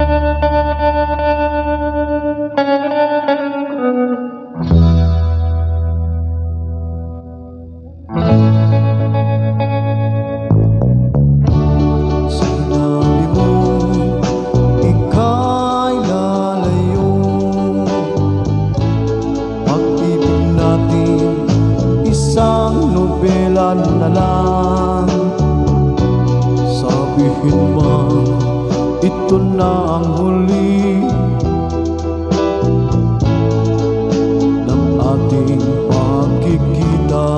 Sinabi mo ika'y lalayo, pag-ibig natin isang nobela na lang. Sabihin man ito na ang huli ng ating pagkikita.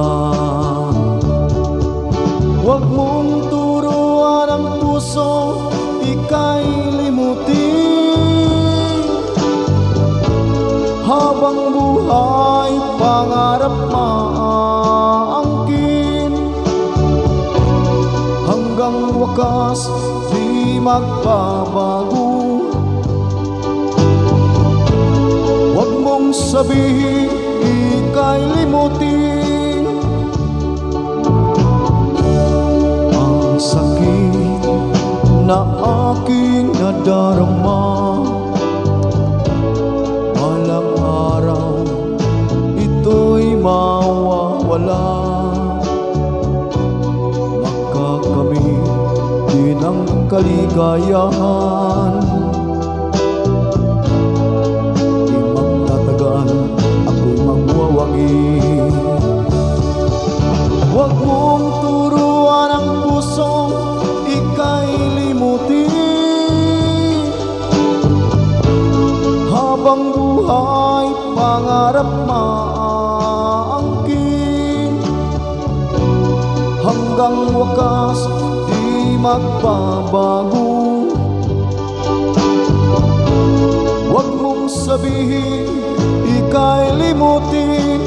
Huwag mong turuan ang puso, ika'y limutin. Habang buhay, pangarap maangkin. Hanggang wakas, di magbabago. Huwag mong sabihin, ika'y limutin. Ang sakit na aking nadarama, walang araw ito'y mawawala. Makakamit din ang kaligayahan, di magtatagal ako'y magwawagi. Huwag mong turuan ang puso, ika'y limutin. Habang buhay, pangarap maangkin. Hanggang wakas, di magbabago. Huwag mong sabihin, ika'y limutin.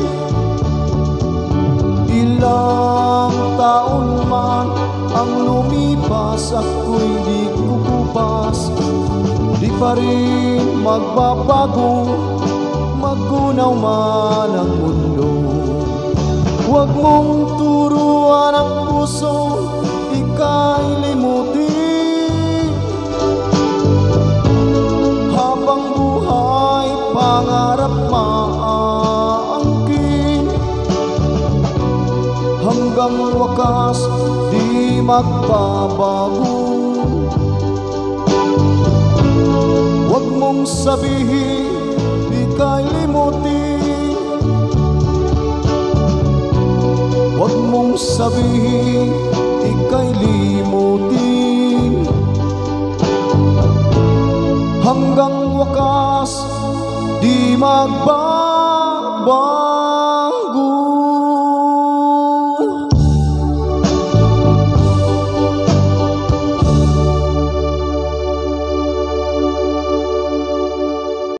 Ilang taon man ang lumipas, ako'y di kukupas. Di pa rin magbabago, magunaw man ang mundo. Huwag mong turuan ang puso, ika'y limutin. Habang buhay, pangarap maangkin. Hanggang wakas, di magbabago. Huwag mong sabihin, ika'y limutin. Huwag mong sabihin, ika'y limutin. Hanggang wakas, di magbabago.